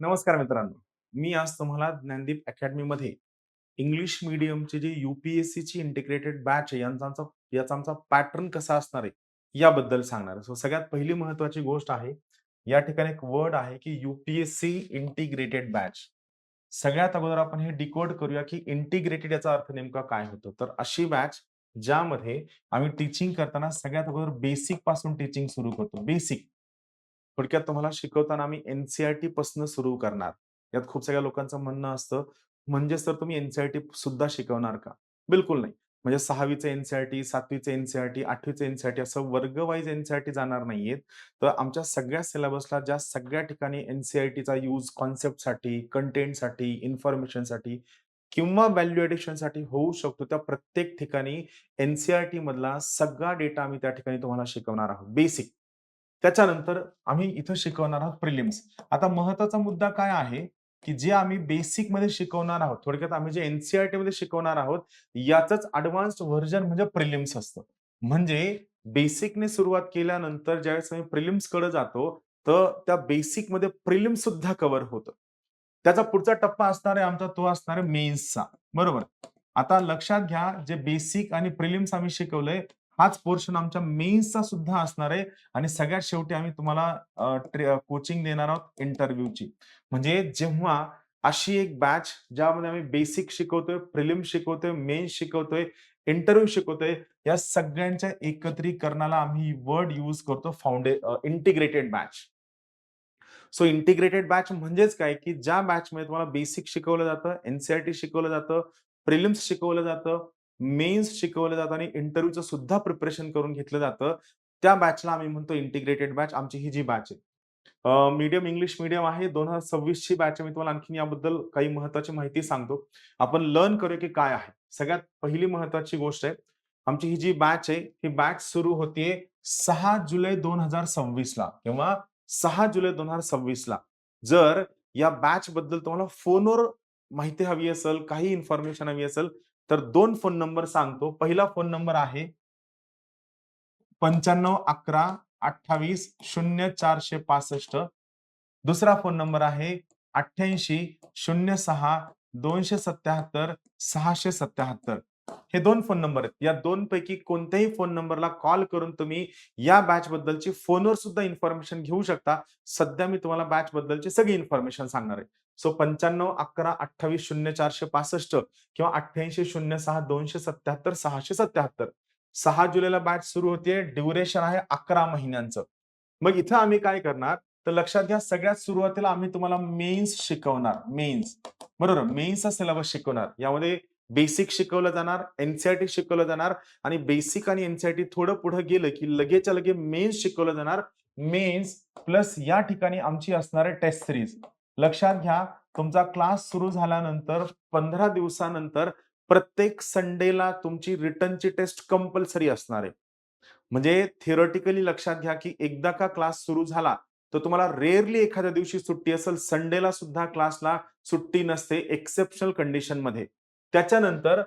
नमस्कार मित्रांनो. मी आज तुम्हाला ज्ञानदीप अकॅडमीमध्ये इंग्लिश मीडियमची जी यू-पी-एस-सीची इंटिग्रेटेड बॅच आहे याचा आमचा पॅटर्न कसा असणार आहे, याबद्दल सांगणार आहे. सो सगळ्यात पहिली महत्त्वाची गोष्ट आहे, या ठिकाणी एक वर्ड आहे की यू-पी-एस-सी इंटिग्रेटेड बॅच. सगळ्यात अगोदर आपण हे डिकोड करूया की इंटिग्रेटेड याचा अर्थ नेमका काय होतो? तर अशी बॅच ज्यामध्ये आम्ही टीचिंग करताना सगळ्यात अगोदर बेसिक पासून टीचिंग सुरू करतो. बेसिक. थोडक्यात तुम्हाला शिकवताना आम्ही एन-सी-आर-टी पासून सुरू करणार. यात खूप सगळ्या लोकांचं म्हणणं असतं, म्हणजेच तर तुम्ही एन-सी-आर-टी सुद्धा शिकवणार का? बिलकुल नाही. म्हणजे 6वीचं एन-सी-आर-टी, 7वीचं एन-सी-आर-टी, 8वीचं एन-सी-आर-टी असं वर्ग वाईज एन-सी-आर-टी जाणार नाहीयेत. तर आमच्या सगळ्या सिलेबसला ज्या सगळ्या ठिकाणी एन-सी-आर-टीचा यूज कन्सेप्टसाठी, कंटेंटसाठी, इन्फॉर्मेशनसाठी किंवा व्हॅल्यू एडिशनसाठी होऊ शकतो, त्या प्रत्येक ठिकाणी एन-सी-आर-टी मधला सगळा डेटा आम्ही त्या ठिकाणी तुम्हाला शिकवणार आहोत. बेसिक. त्याच्यानंतर आम्ही इथं शिकवणार आहोत प्रिलिम्स. आता महत्त्वाचा मुद्दा काय आहे, की जे आम्ही बेसिकमध्ये शिकवणार आहोत, थोडक्यात आम्ही जे एन-सी-आर-टीमध्ये शिकवणार आहोत, याचंच एडवान्स्ड व्हर्जन म्हणजे प्रिलिम्स असतं. म्हणजे बेसिकने सुरुवात केल्यानंतर ज्यावेळेस आम्ही प्रिलिम्सकडे जातो, तर त्या बेसिकमध्ये प्रिलिम्स सुद्धा कव्हर होतं. त्याचा पुढचा टप्पा असणार आहे आमचा, तो असणार आहे मेन्सचा. बरोबर. आता लक्षात घ्या, जे बेसिक आणि प्रिलिम्स आम्ही शिकवलंय, हाच पोर्शन आमच्या मेन्सचा सुद्धा असणार आहे आणि सगळ्यात शेवटी आम्ही तुम्हाला कोचिंग देणार आहोत इंटरव्ह्यूची. म्हणजे जेव्हा अशी एक बॅच ज्यामध्ये आम्ही बेसिक शिकवतोय, प्रिलिम्स शिकवतोय, मेन्स शिकवतोय, इंटरव्ह्यू शिकवतोय, या सगळ्यांच्या एकत्रीकरणाला आम्ही वर्ड यूज करतो integrated batch. So integrated batch म्हणजेच काय, की ज्या बॅचमध्ये तुम्हाला बेसिक शिकवलं जातं, एन-सी-आर-टी शिकवलं जातं, प्रिलिम्स शिकवलं जातं, मेन्स शिकवलं जातं आणि इंटरव्ह्यूचं सुद्धा प्रिपरेशन करून घेतलं जातं. त्या बॅचला आम्ही म्हणतो इंटिग्रेटेड बॅच. आमची ही जी बॅच आहे. मीडियम इंग्लिश मीडियम आहे. 2026 ची बॅच आहे. मी तुम्हाला आणखीन याबद्दल काही महत्त्वाची माहिती सांगतो. आपण लर्न करूया की काय आहे. सगळ्यात पहिली महत्त्वाची गोष्ट आहे, आमची ही जी बॅच आहे, ही बॅच सुरू होतीये 6 जुलै 2026 ला किंवा 6 जुलै 2026 ला. जर या बॅचबद्दल तुम्हाला फोनवर माहिती हवी असेल, काही इन्फॉर्मेशन हवी असेल, तर 2 फोन नंबर सांगतो. पहिला फोन नंबर आहे 9511 28 0465. दुसरा फोन नंबर आहे 88 06 277 677. हे 2 फोन नंबर आहेत. या 2 पैकी कोणत्याही फोन नंबरला कॉल करून तुम्ही या बॅच बद्दलची फोनवर सुद्धा इन्फॉर्मेशन घेऊ शकता. सध्या मी तुम्हाला बॅच बद्दलची सगळी इन्फॉर्मेशन सांगणार आहे. सो 9511 28 0465 किंवा 88 06 277 677. 6 जुलैला बॅच सुरू होतीये. ड्युरेशन आहे 11 महिन्यांचं. मग इथं आम्ही काय करणार, तर लक्षात घ्या, सगळ्यात सुरुवातीला आम्ही तुम्हाला मेन्स शिकवणार. मेन्स. बरोबर. मेन्सचा सिलेबस शिकवणार. यामध्ये बेसिक शिकवलं जाणार, एन-सी-आर-टी शिकवलं जाणार आणि बेसिक आणि एन-सी-आर-टी थोडं पुढे गेलं, की लगेचच्या लगे मेन्स शिकवलं जाणार. मेन्स प्लस या ठिकाणी आमची असणार आहे टेस्ट सीरीज. लक्षात घ्या, तुमचा क्लास सुरू झाल्यानंतर 15 दिवसानंतर प्रत्येक संडेला तुमची रिटनची टेस्ट कंपल्सरी असणार आहे. म्हणजे थिअरेटिकली लक्षात घ्या, की एकदा का क्लास सुरू झाला, तर तुम्हाला रेअरली एखाद्या दिवशी सुट्टी असेल. संडेला सुद्धा क्लासला सुट्टी नसते एक्सेप्शनल कंडिशनमध्ये. त्याच्यानंतर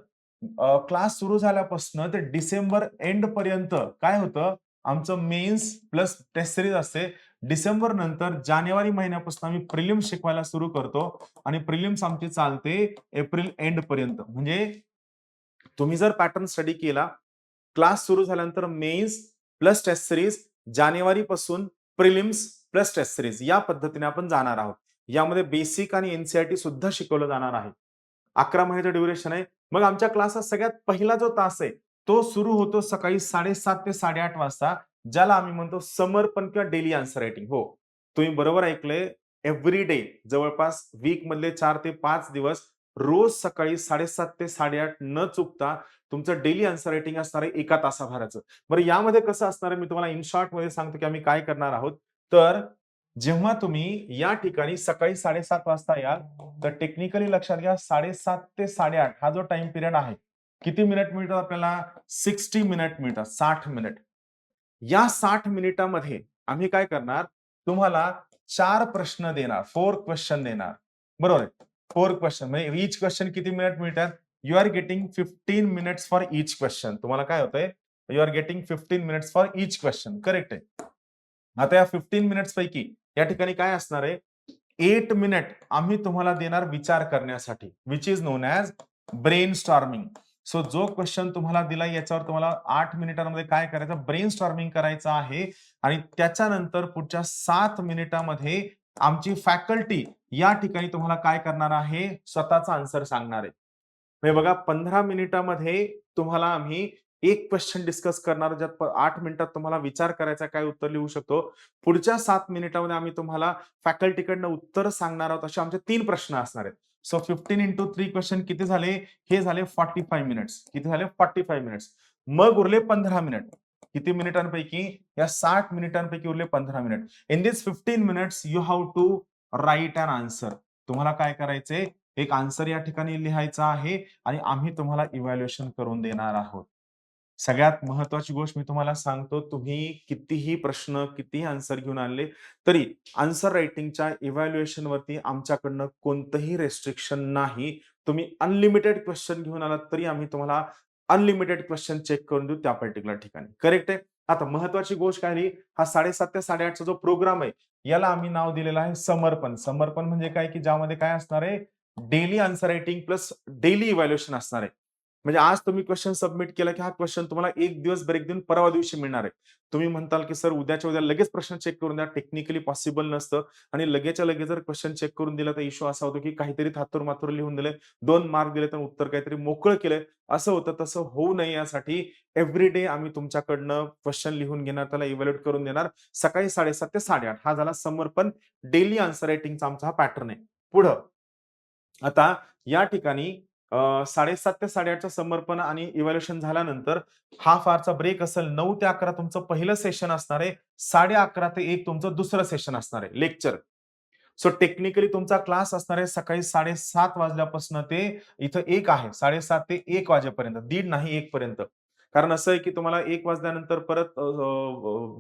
क्लास सुरू झाल्यापासून ते डिसेंबर एंड पर्यंत काय होतं, आमचं मेन्स प्लस टेस्ट सीरीज असते. डिसेंबर नंतर जानेवारी महिन्यापासून आम्ही प्रिलिम्स शिकवायला सुरू करतो आणि प्रिलिम्स आमची चालते एप्रिल एंड पर्यंत. म्हणजे तुम्ही जर पॅटर्न स्टडी केला, क्लास सुरू झाल्यानंतर मेन्स प्लस टेस्ट सीरीज, जानेवारीपासून प्रिलिम्स प्लस टेस्ट सीरीज या पद्धतीने आपण जाणार आहोत. यामध्ये बेसिक आणि एन-सी-आर-टी सुद्धा शिकवलं जाणार आहे. 11 महिन्याचं ड्युरेशन आहे. मग आमच्या क्लासचा सगळ्यात पहिला जो तास आहे, तो सुरू होतो सकाळी 7:30 ते 8:30 वाजता, ज्याला आम्ही म्हणतो समर्पण किंवा डेली आन्सर रायटिंग. हो, तुम्ही बरोबर ऐकलंय. एव्हरी डे जवळपास वीकमधले 4 ते 5 दिवस रोज सकाळी 7:30 ते 8:30 न चुकता तुमचं डेली आन्सर रायटिंग असणार आहे 1 तासाभराचं. बरं यामध्ये कसं असणार आहे, मी तुम्हाला इन शॉर्टमध्ये सांगतो, की आम्ही काय करणार आहोत. तर जेव्हा तुम्ही या ठिकाणी सकाळी 7:30 वाजता याल, तर टेक्निकली लक्षात घ्या, 7:30 ते 8:30 हा जो टाईम पिरियड आहे, किती मिनिट मिळतात आपल्याला? 60 मिनिट मिळतात. 60 मिनिट. या 60 मिनिटामध्ये आम्ही काय करणार, तुम्हाला 4 प्रश्न देणार. 4 क्वेश्चन देणार. बरोबर आहे. 4 क्वेश्चन म्हणजे ईच क्वेश्चन किती मिनिट मिळतात? You are getting 15 minutes for each question. तुम्हाला काय होतंय? You are getting 15 minutes for each question. Correct आहे. आता या 15 मिनिट्स पैकी या ठिकाणी काय असणार आहे? 8 मिनिट आम्ही तुम्हाला देणार विचार करण्यासाठी, which is non as brainstorming. So जो क्वेशन तुम्हाला दिला याच्यावर तुम्हाला 8 मिनिटांमध्ये काय करायचं? ब्रेनस्टॉर्मिंग करायचं आहे आणि त्याच्यानंतर पुढच्या 7 मिनिटामध्ये आमची फॅकल्टी या ठिकाणी तुम्हाला काय करणार आहे? स्वतःचा आन्सर सांगणार आहे. म्हणजे बघा 15 मिनिटामध्ये तुम्हाला आम्ही एक क्वेश्चन डिस्कस करणार, ज्यात 8 मिनिटात तुम्हाला विचार करायचा, काय उत्तर लिहू शकतो. पुढच्या 7 मिनिटामध्ये आम्ही तुम्हाला फॅकल्टीकडनं उत्तर सांगणार आहोत. असे आमचे 3 प्रश्न असणार आहेत. सो 15 इंटू 3 क्वेश्चन किती झाले? हे झाले 45 मिनिट्स. किती झाले? 45 मिनिट्स. मग उरले 15 मिनिट. किती मिनिटांपैकी? या 60 मिनिटांपैकी उरले 15 minute. In this 15 minutes you have to write an answer. तुम्हाला काय करायचंय? एक आन्सर या ठिकाणी लिहायचा आहे आणि आम्ही तुम्हाला इव्हॅल्युएशन करून देणार आहोत. सगळ्यात महत्त्वाची गोष्ट मी तुम्हाला सांगतो, तुम्ही कितीही प्रश्न, कितीही आन्सर घेऊन आणले, तरी आन्सर रायटिंगच्या इव्हॅल्युएशन वरती आमच्याकडनं कोणतंही रिस्ट्रिक्शन नाही. तुम्ही अनलिमिटेड क्वेश्चन घेऊन आलात, तरी आम्ही तुम्हाला अनलिमिटेड क्वेश्चन चेक करून देऊ त्या पर्टिक्युलर ठिकाणी. करेक्ट आहे? आता महत्त्वाची गोष्ट काय आली, हा 7:30 ते 8:30 जो प्रोग्राम आहे, याला आम्ही नाव दिलेलं आहे समर्पण. समर्पण म्हणजे काय, की ज्यामध्ये काय असणार आहे, daily answer writing plus daily evaluation असणार आहे. म्हणजे आज तुम्ही क्वेशन सबमिट केला, की हा क्वेशन तुम्हाला 1 दिवस ब्रेक देऊन परवा दिवशी मिळणार आहे. तुम्ही म्हणताल, की सर उद्याच्या उद्या लगेच प्रश्न चेक करून द्या. टेक्निकली पॉसिबल नसतं आणि लगेचच्या लगेच जर क्वेशन चेक करून दिला, तर इश्यू असा होतो, की काहीतरी थातूर-मातूर लिहून दिलंय, 2 मार्क दिले, तर उत्तर काहीतरी मोकळं केलंय. असं होतं. तसं होऊ नये यासाठी एव्हरी डे आम्ही तुमच्याकडनं क्वेशन लिहून घेणार, त्याला इव्हॅल्युएट करून देणार. सकाळी 7:30 ते 8:30 हा झाला समर्पण डेली आन्सर रायटिंगचा आमचा हा पॅटर्न आहे. पुढं आता या ठिकाणी 7:30 ते 8:30चं समर्पण आणि इव्हॅल्युएशन झाल्यानंतर हाल्फ आवरचा ब्रेक असेल. 9 ते 11 तुमचं पहिलं सेशन असणार आहे. 11:30 ते 1 तुमचं दुसरं सेशन असणार आहे, लेक्चर. सो टेक्निकली तुमचा क्लास असणार आहे सकाळी 7:30 वाजल्यापासून ते इथं 1 आहे. 7:30 ते 1 वाजेपर्यंत. दीड नाही 1 पर्यंत. कारण असं आहे, की तुम्हाला 1 वाजल्यानंतर परत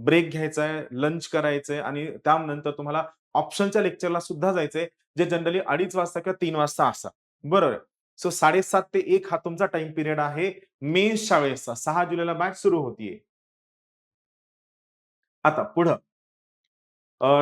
ब्रेक घ्यायचा आहे, लंच करायचंय आणि त्यानंतर तुम्हाला ऑप्शनच्या लेक्चरला सुद्धा जायचंय, जे जनरली 2:30 वाजता किंवा 3 वाजता असतात. बरोबर. सो 7:30 ते 1 हा तुमचा टाईम पिरियड आहे मेन्सच्या वेळेसचा. 6 जुलैला बॅच सुरू होतीये. आता पुढं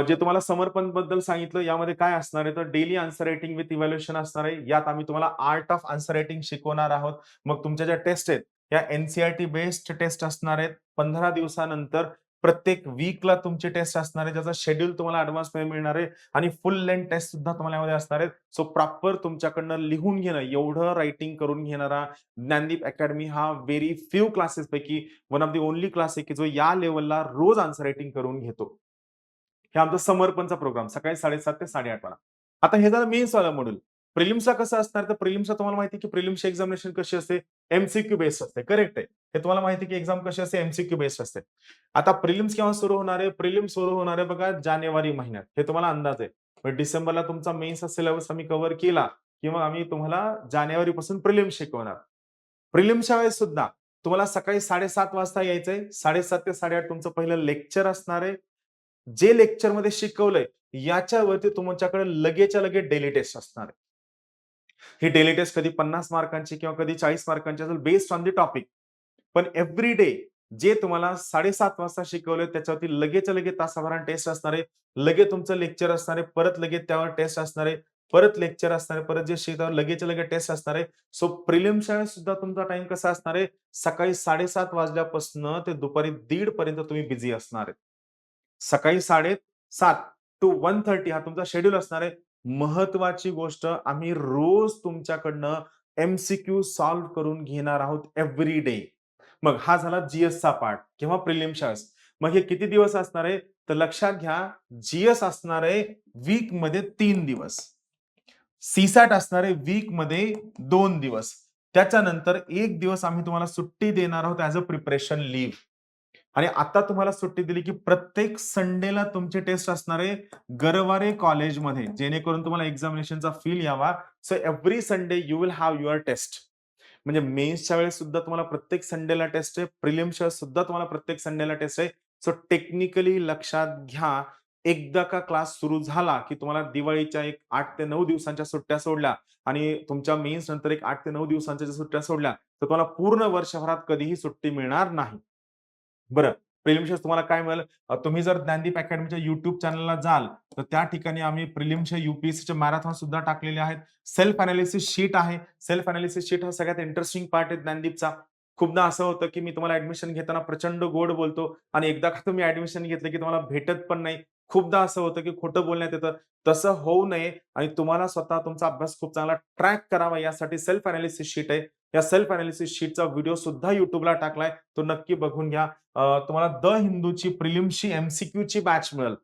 जे तुम्हाला समर्पणबद्दल सांगितलं यामध्ये काय असणार आहे, तर daily answer writing with evaluation असणार आहे. यात आम्ही तुम्हाला आर्ट ऑफ आन्सर रायटिंग शिकवणार आहोत. मग तुमच्या ज्या टेस्ट आहेत, या एन बेस्ड टेस्ट असणार आहेत. 15 दिवसानंतर प्रत्येक वीकला तुमची टेस्ट असणार आहे, ज्याचा शेड्यूल तुम्हाला ॲडव्हान्समध्ये मिळणार आहे आणि फुल लेंथ टेस्ट सुद्धा तुम्हाला यामध्ये असणार आहेत. सो प्रॉपर तुमच्याकडनं लिहून घेणं, एवढं रायटिंग करून घेणारा ज्ञानदीप अकॅडमी हा व्हेरी फ्यू क्लासेसपैकी one of the only class आहे, की जो या लेव्हलला रोज आन्सर रायटिंग करून घेतो. हे आमचा समर्पणचा प्रोग्राम सकाळी 7:30 ते 8:30 वाला. आता हे झालं मेन्सवालं मॉड्यूल. प्रिलिम्सचा कसं असणार? तर प्रिलिम्सचा तुम्हाला माहिती आहे, की प्रिलिम्सची एक्झामिनेशन कशी असते? एम-सी-क्यू बेस्ड असते. करेक्ट आहे. हे तुम्हाला माहिती आहे, की एक्झाम कशी असते? एम-सी-क्यू बेस्ड असते. आता प्रिलिम्स केव्हा सुरू होणार आहे? प्रिलिम्स सुरू होणार आहे बघा जानेवारी महिन्यात. हे तुम्हाला अंदाज आहे. मग डिसेंबरला तुमचा मेन्सचा सिलेबस आम्ही कव्हर केला, की मग आम्ही तुम्हाला जानेवारीपासून प्रिलिम्स शिकवणार. प्रिलिम्सच्या वेळेस सुद्धा तुम्हाला सकाळी 7:30 वाजता यायचंय. 7:30 ते 8:30 तुमचं पहिलं लेक्चर असणार आहे. जे लेक्चरमध्ये शिकवलंय याच्यावरती तुमच्याकडे लगेचच्या लगेच डेली टेस्ट असणार आहे. ही डेली टेस्ट कधी 50 मार्कांची किंवा कधी 40 मार्कांची असेल बेस्ड ऑन द टॉपिक. पण एव्हरी डे जे तुम्हाला 7:30 वाजता शिकवलंय त्याच्यावरती लगेचच्या लगेच तासाभराने टेस्ट असणार आहे. लगेच तुमचं लेक्चर असणार आहे. परत लगेच त्यावर टेस्ट असणार आहे. परत लेक्चर असणार आहे. परत जे शिकवलं लगेचच्या लगेच टेस्ट असणार आहे. सो प्रिलिम्सच्या वेळेस सुद्धा तुमचा टाईम कसा असणार आहे? सकाळी 7:30 वाजल्यापासून ते दुपारी 1:30 पर्यंत तुम्ही बिझी असणार आहे. सकाळी 7:30 टू 1:30 हा तुमचा शेड्यूल असणार आहे. महत्वाची गोष्ट आम्ही रोज तुमच्याकडनं एम-सी-क्यू सॉल्व्ह करून घेणार आहोत एव्हरी डे. मग हा झाला जी-एसचा पार्ट किंवा प्रिलिम्सच्या वेळेस. मग हे किती दिवस असणार आहे? तर लक्षात घ्या, जी-एस असणार आहे वीकमध्ये 3 दिवस. सी-सॅट असणार आहे वीकमध्ये 2 दिवस. त्याच्यानंतर 1 दिवस आम्ही तुम्हाला सुट्टी देणार आहोत ॲज अ प्रिपरेशन लीव्ह. आणि आता तुम्हाला सुट्टी दिली, की प्रत्येक संडेला तुमची टेस्ट असणार आहे गरवारे कॉलेजमध्ये, जेणेकरून तुम्हाला एक्झामिनेशनचा फील यावा. So every Sunday you will have your test. म्हणजे मेन्सच्या वेळेस सुद्धा तुम्हाला प्रत्येक संडेला टेस्ट आहे. प्रिलिम्सच्या वेळेस सुद्धा तुम्हाला प्रत्येक संडेला टेस्ट आहे. सो टेक्निकली लक्षात घ्या, एकदा का क्लास सुरू झाला, की तुम्हाला दिवाळीच्या एक 8 ते 9 दिवसांच्या सुट्ट्या सोडल्या आणि तुमच्या मेन्स नंतर एक 8 ते 9 दिवसांच्या ज्या सुट्ट्या सोडल्या, तर तुम्हाला पूर्ण वर्षभरात कधीही सुट्टी मिळणार नाही. बरं. प्रिलिम्सच्या तुम्हाला काय मिळेल तुम्ही जर ज्ञानदीप अकॅडमीच्या YouTube चॅनलला जाल, तर त्या ठिकाणी आम्ही प्रिलिम्सच्या UPSCच्या मॅरेथॉन सुद्धा टाकलेले आहेत. सेल्फ एनालिसिस शीट आहे. सेल्फ एनालिसिस शीट हा सगळ्यात इंटरेस्टिंग पार्ट आहे ज्ञानदीपचा. खूपदा असं होतं, की मी तुम्हाला ॲडमिशन घेताना प्रचंड गोड बोलतो आणि एकदा का तुम्ही ॲडमिशन घेतलं, की तुम्हाला भेटत पण नाही. खूपदा असं होतं, की खोटं बोलण्यात येतं. तसं होऊ नये आणि तुम्हाला स्वतः तुमचा अभ्यास खूप चांगला ट्रॅक करावा यासाठी सेल्फ एनालिसिस शीट आहे. या सेल्फ एनालिसिस शीटचा व्हिडिओ सुद्धा YouTubeला टाकलाय. तो नक्की बघून घ्या. तुम्हाला द हिंदूची प्रिलिम्सची एम-सी-क्यूची बॅच मिळेल.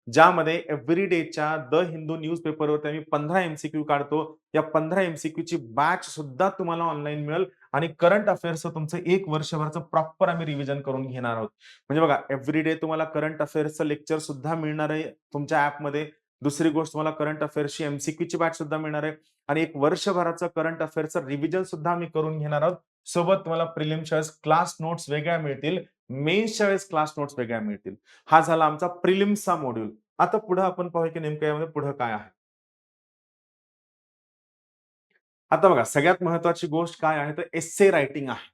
ज्यामध्ये एव्हरी डेच्या द हिंदू न्यूजपेपरवरती आम्ही 15 एम-सी-क्यू काढतो. या 15 एम-सी-क्यूची बॅच सुद्धा तुम्हाला ऑनलाईन मिळेल आणि करंट अफेअर्सचं तुमचं 1 वर्षभराचं प्रॉपर आम्ही रिव्हिजन करून घेणार आहोत. म्हणजे बघा एव्हरी डे तुम्हाला करंट अफेअर्सचं लेक्चर सुद्धा मिळणार आहे तुमच्या ॲपमध्ये. दुसरी गोष्ट तुम्हाला करंट अफेअर्सची एम-सी-क्यूची बॅच सुद्धा मिळणार आहे आणि 1 वर्षभराचं करंट अफेअर्सचं रिव्हिजन सुद्धा आम्ही करून घेणार आहोत. सोबत तुम्हाला प्रिलिम्सच्या वेळेस क्लास नोट्स वेगळ्या मिळतील. मेन्सच्या वेळेस क्लास नोट्स वेगळ्या मिळतील. हा झाला आमचा प्रिलिम्सचा मॉड्यूल. आता पुढे आपण पाहूया की नेमकं यामध्ये पुढं काय आहे. आता बघा सगळ्यात महत्त्वाची गोष्ट काय आहे तर एस्से रायटिंग आहे.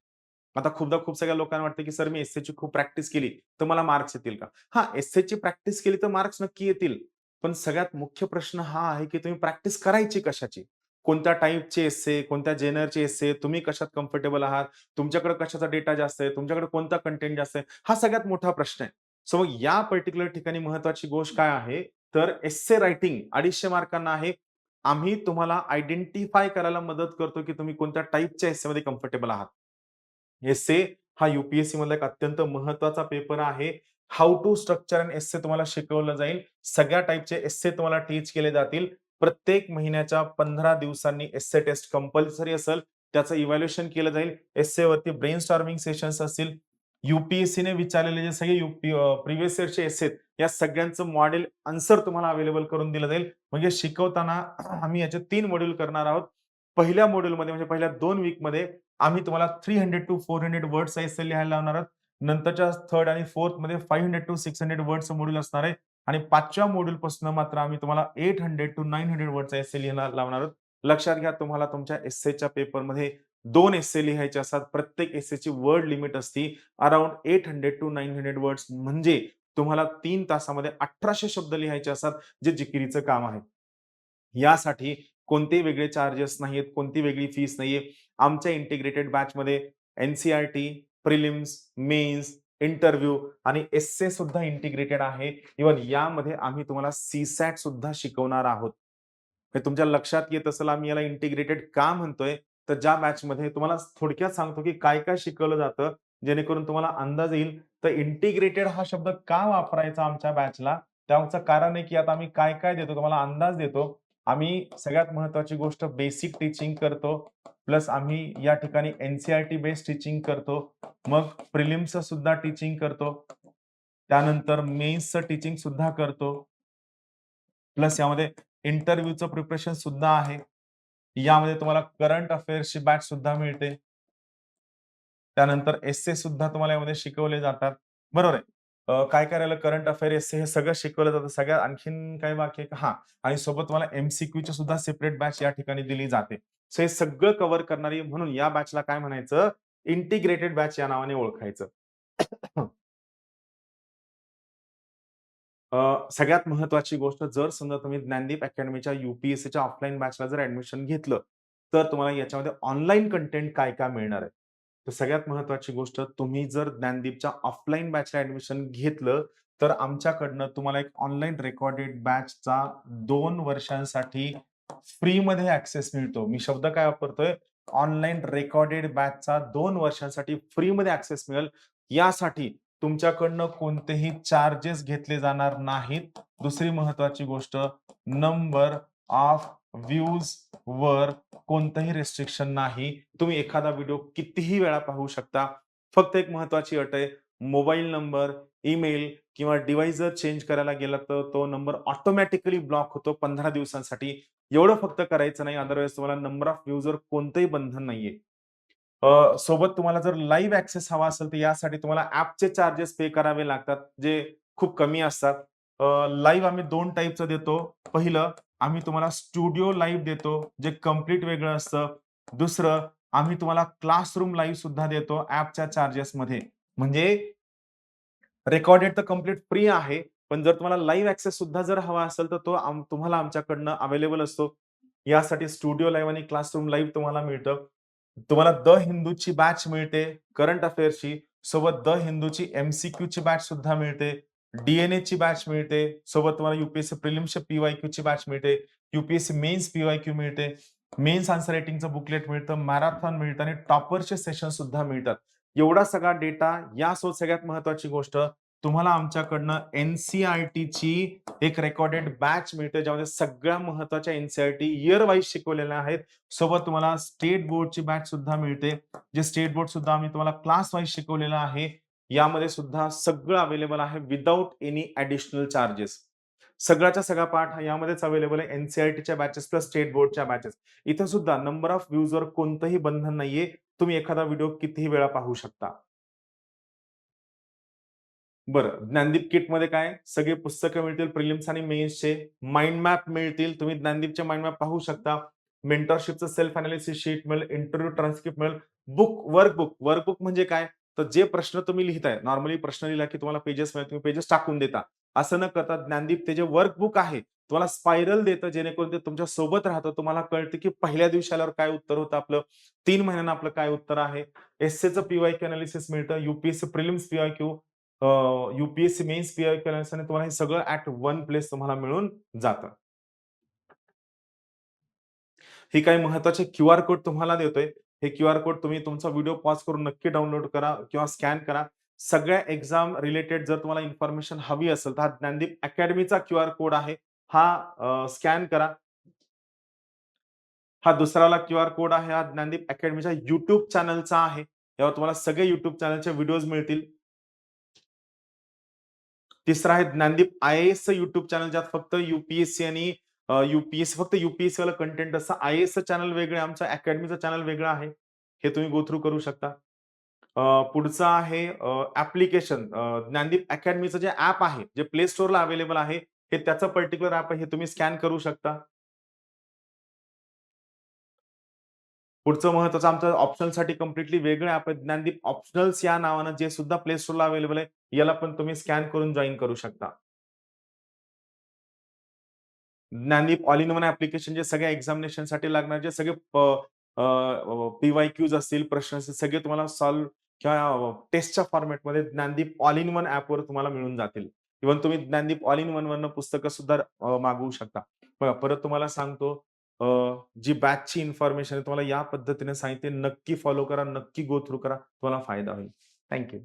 आता खूपदा खूप सगळ्या लोकांना वाटतं की सर मी एस्सेची खूप प्रॅक्टिस केली तर मला मार्क्स येतील का? हां, एस्सेची प्रॅक्टिस केली तर मार्क्स नक्की येतील. पण सगळ्यात मुख्य प्रश्न हा आहे की तुम्ही प्रॅक्टिस करायची कशाची? कोणत्या टाइपचे एस्से, कोणत्या जेनरचे एस्से, तुम्ही कशात कम्फर्टेबल आहात, तुमच्याकडे कशाचा डेटा जास्त आहे, तुमच्याकडे कोणता कंटेंट जास्त आहे, हा सगळ्यात मोठा प्रश्न आहे. सो मग या पर्टिक्युलर ठिकाणी महत्त्वाची गोष्ट काय आहे, तर एस्से रायटिंग 250 मार्कांना आहे. आम्ही तुम्हाला आयडेंटिफाय करायला मदत करतो, की तुम्ही कोणत्या टाइपच्या एस्सेमध्ये कम्फर्टेबल आहात. एस्से हा यू-पी-एस-सी मधला एक अत्यंत महत्त्वाचा पेपर आहे. हाऊ टू स्ट्रक्चर एन एस्से तुम्हाला शिकवलं जाईल. सगळ्या टाइपचे एस्से तुम्हाला टीच केले जातील. प्रत्येक महिन्याच्या 15 दिवसांनी एस्से टेस्ट कंपल्सरी असेल. त्याचं इव्हॅल्युएशन केलं जाईल. एस्सेवरती ब्रेनस्टॉर्मिंग सेशन्स असतील. यू-पी-एस-सीने विचारलेले जे सगळे प्रिव्हियस इयरचे एस्से या सगळ्यांचं मॉडेल आन्सर तुम्हाला अवेलेबल करून दिलं जाईल. म्हणजे शिकवताना आम्ही याचे 3 मॉड्यूल करणार आहोत. पहिल्या मॉड्यूलमध्ये म्हणजे पहिल्या 2 वीकमध्ये आम्ही तुम्हाला 300 टू 400 वर्ड्सचा एस्से लिहायला लावणार आहोत. नंतरच्या 3rd आणि 4thमध्ये 500 टू 600 वर्ड्सचं मॉड्यूल असणार आहे आणि 5व्या मॉड्यूलपासून मात्र आम्ही तुम्हाला 800 टू 900 वर्डचा एस्से लिहायला लावणार आहोत. लक्षात घ्या तुम्हाला तुमच्या एस्सेच्या पेपरमध्ये 2 एस्से लिहायचे असतात. प्रत्येक एस्सेची वर्ड लिमिट असते अराउंड 800 टू 900 वर्ड्स म्हणजे तुम्हाला 3 तासामध्ये 1800 शब्द लिहायचे असतात, जे जिकिरीचं काम आहे. यासाठी कोणतेही वेगळे चार्जेस नाहीयेत, कोणती वेगळी फीस नाहीये. आमच्या इंटिग्रेटेड बॅचमध्ये एन-सी-आर-टी, प्रिलिम्स, मेन्स, इंटरव्ह्यू आणि एस्से सुद्धा इंटिग्रेटेड आहे. इव्हन यामध्ये आम्ही तुम्हाला सी-सॅट सुद्धा शिकवणार आहोत. हे तुमच्या लक्षात येत असेल आम्ही याला इंटिग्रेटेड का म्हणतोय? तर ज्या बॅचमध्ये तुम्हाला थोडक्यात सांगतो, की काय-काय शिकवलं जातं, जेणेकरून तुम्हाला अंदाज येईल. तर इंटिग्रेटेड हा शब्द का वापरायचा आमच्या बॅचला? त्यामागचं कारण आहे, की आता आम्ही काय-काय देतो तुम्हाला अंदाज देतो. आम्ही सगळ्यात महत्त्वाची गोष्ट बेसिक टीचिंग करतो. प्लस आम्ही या ठिकाणी एन-सी-आर-टी बेस्ड टीचिंग करतो. मग प्रिलिम्सचं सुद्धा टीचिंग करतो. त्यानंतर मेन्सचं टीचिंग सुद्धा करतो. प्लस यामध्ये इंटरव्ह्यूचं प्रिपरेशन सुद्धा आहे. यामध्ये तुम्हाला करंट अफेअर्सची बॅच सुद्धा मिळते. त्यानंतर एस्से सुद्धा तुम्हाला यामध्ये शिकवले जातात. बरोबर आहे. काय-काय राहिलं करंट अफेअर, एस्से हे सगळं शिकवलं जातं. सगळ्यात आणखीन काही बाकी आहे का? हां. आणि सोबत तुम्हाला एम-सी-क्यूची सुद्धा सेपरेट बॅच या ठिकाणी दिली जाते. सो हे सगळं कव्हर करणारी म्हणून या बॅचला काय म्हणायचं? इंटिग्रेटेड बॅच या नावाने ओळखायचं. सगळ्यात महत्त्वाची गोष्ट जर समजा तुम्ही ज्ञानदीप अकॅडमीच्या यू-पी-एस-सीच्या ऑफलाईन बॅचला जर ॲडमिशन घेतलं, तर तुम्हाला याच्यामध्ये ऑनलाईन कंटेंट काय-काय मिळणार आहे. तर सगळ्यात महत्त्वाची गोष्ट तुम्ही जर ज्ञानदीपच्या ऑफलाईन बॅचला ॲडमिशन घेतलं, तर आमच्याकडनं तुम्हाला एक ऑनलाईन रेकॉर्डेड बॅचचा 2 वर्षांसाठी फ्रीमध्ये ॲक्सेस मिळतो. मी शब्द काय वापरतोय? ऑनलाईन रेकॉर्डेड बॅचचा 2 वर्षांसाठी फ्रीमध्ये ॲक्सेस मिळेल. यासाठी तुमच्याकडनं कोणतेही चार्जेस घेतले जाणार नाहीत. दुसरी महत्त्वाची गोष्ट नंबर ऑफ व्ह्यूज वर कोणतंही रिस्ट्रिक्शन नाही. तुम्ही एखादा व्हिडिओ कितीही वेळा पाहू शकता. फक्त एक महत्त्वाची अट आहे, मोबाईल नंबर, ईमेल किंवा डिव्हाइस जर चेंज करायला गेला तर तो नंबर ऑटोमॅटिकली ब्लॉक होतो 15 दिवसांसाठी. एवढं फक्त करायचं नाही. अदरवाईज तुम्हाला नंबर ऑफ व्ह्यूजवर कोणतंही बंधन नाहीये. सोबत तुम्हाला जर लाईव्ह ॲक्सेस हवा असेल, तर यासाठी तुम्हाला ॲपचे चार्जेस पे करावे लागतात, जे खूप कमी असतात. लाईव्ह आम्ही 2 टाइपचं देतो. पहिलं, आम्ही तुम्हाला स्टुडिओ लाईव्ह देतो, जे कंप्लीट वेगळं असतं. दुसरं, आम्ही तुम्हाला क्लासरूम लाईव्ह सुद्धा देतो ॲपच्या चार्जेसमध्ये. म्हणजे रेकॉर्डेड तर कंप्लीट फ्री आहे. पण जर तुम्हाला लाईव्ह ॲक्सेस सुद्धा जर हवा असेल, तर तो तुम्हाला आमच्याकडनं अवेलेबल असतो. यासाठी स्टुडिओ लाईव्ह आणि क्लासरूम लाईव्ह तुम्हाला मिळतं. तुम्हाला द हिंदूची बॅच मिळते, करंट अफेअर्सची. सोबत द हिंदूची एम-सी-क्यूची बॅच सुद्धा मिळते. डी-एन-एची बॅच मिळते. सोबत तुम्हाला यू-पी-एस-सी प्रिलिम्सची पी-वाय-क्यूची बॅच मिळते. यू-पी-एस-सी मेन्स पी-वाय-क्यू मिळते. मेन्स आन्सर रायटिंगचं बुकलेट मिळतं, मॅरेथॉन मिळतं आणि टॉपरचे सेशन सुद्धा मिळतात. एवढा सगळा डेटा यासोबत सगळ्यात महत्त्वाची गोष्ट तुम्हाला आमच्याकडनं एन-सी-आर-टीची एक रेकॉर्डेड बॅच मिळते, ज्यामध्ये सगळ्या महत्त्वाच्या एन-सी-आर-टी इयर वाईज शिकवलेल्या आहेत. सोबत तुम्हाला स्टेट बोर्डची बॅच सुद्धा मिळते. जे स्टेट बोर्ड सुद्धा आम्ही तुम्हाला क्लास वाईज शिकवलेलं आहे. यामध्ये सुद्धा सगळं अवेलेबल आहे विथआऊट एनी ॲडिशनल चार्जेस. सगळ्याच्या सगळा पाठ हा यामध्येच अवेलेबल आहे. एन-सी-आर-टीच्या बॅचेस प्लस स्टेट बोर्डच्या बॅचेस. इथं सुद्धा नंबर ऑफ व्ह्यूजवर कोणतंही बंधन नाहीये. तुम्ही एखादा व्हिडिओ कितीही वेळा पाहू शकता. बरं, ज्ञानदीप किटमध्ये काय सगळी पुस्तकं मिळतील प्रिलिम्स आणि मेन्सचे. माइंड मॅप मिळतील. तुम्ही ज्ञानदीपचे माइंड मॅप पाहू शकता. मेंटरशिपचं सेल्फ एनालिसिस शीट मिळेल, इंटरव्ह्यू ट्रान्सक्रिप्ट मिळेल. वर्कबुक. वर्कबुक म्हणजे काय? तर जे प्रश्न तुम्ही लिहिताय, नॉर्मली प्रश्न लिहिला की तुम्हाला पेजेस मिळेल, तुम्ही पेजेस टाकून देता. असं न करता ज्ञानदीप ते जे वर्कबुक आहे, तुम्हाला स्पायरल देतं जेणेकरून ते तुमच्या सोबत राहतं. तुम्हाला कळतं की पहिल्या दिवशी आल्यावर काय उत्तर होतं आपलं, 3 महिन्यांना आपलं काय उत्तर आहे. एस्सेचं पी-वाय-क्यू एनालिसिस मिळतं. UPSC prelims PYQ UPSC mains PYQ आणि तुम्हाला हे सगळं ॲट वन प्लेस तुम्हाला मिळून जातं. हे काही महत्त्वाचे क्यूआर कोड तुम्हाला देतोय. हे क्यूआर कोड तुम्ही तुमचा व्हिडिओ पॉज करून नक्की डाउनलोड करा किंवा स्कॅन करा. सगळ्या एक्झाम रिलेटेड जर तुम्हाला इन्फॉर्मेशन हवी असेल, तर हा ज्ञानदीप अकॅडमीचा क्यूआर कोड आहे. हा स्कॅन करा. हा दुसरावाला क्यूआर कोड आहे, हा ज्ञानदीप अकॅडमीच्या YouTube चॅनलचा आहे. यावर तुम्हाला सगळे YouTube चॅनलचे व्हिडिओज मिळतील. तिसरं आहे ज्ञानदीप आय-ए-एसचं YouTube चॅनल ज्यात फक्त यू-पी-एस-सी आणि फक्त यू-पी-एस-सी वाला कंटेंट असतं. आय-ए-एसचं चॅनल वेगळं आहे, आमचं अकॅडमीचं चॅनल वेगळं आहे. हे तुम्ही गो थ्रू करू शकता. पुढचं आहे ॲप्लिकेशन ज्ञानदीप अकॅडमीचं जे ॲप आहे, जे प्ले स्टोअरला अवेलेबल आहे, हे त्याचं पर्टिक्युलर ॲप आहे. हे तुम्ही स्कॅन करू शकता. पुढचं महत्त्वाचं आमचं ऑप्शनलसाठी कंप्लीटली वेगळं ॲप आहे. ज्ञानदीप ऑप्शनल्स या नावानं जे सुद्धा प्ले स्टोअरला अवेलेबल आहे. याला पण तुम्ही स्कॅन करून जॉइन करू शकता. Dnyandeep all in one application जे सगळ्या एक्झामिनेशनसाठी लागणारे जे सगळे पी-वाय-क्यूज असतील, प्रश्न असतील, सगळे तुम्हाला सॉल्व्ह किंवा टेस्टच्या फॉर्मॅटमध्ये ज्ञानदीप ऑल इन वन ॲपवर तुम्हाला मिळून जातील. इव्हन तुम्ही ज्ञानदीप ऑल इन वन वरनं पुस्तकं सुद्धा मागवू शकता. बघा परत तुम्हाला सांगतो अ, जी बॅचची इन्फॉर्मेशन आहे तुम्हाला या पद्धतीने सांगितली. नक्की फॉलो करा, नक्की गो थ्रू करा. तुम्हाला फायदा होईल. Thank you.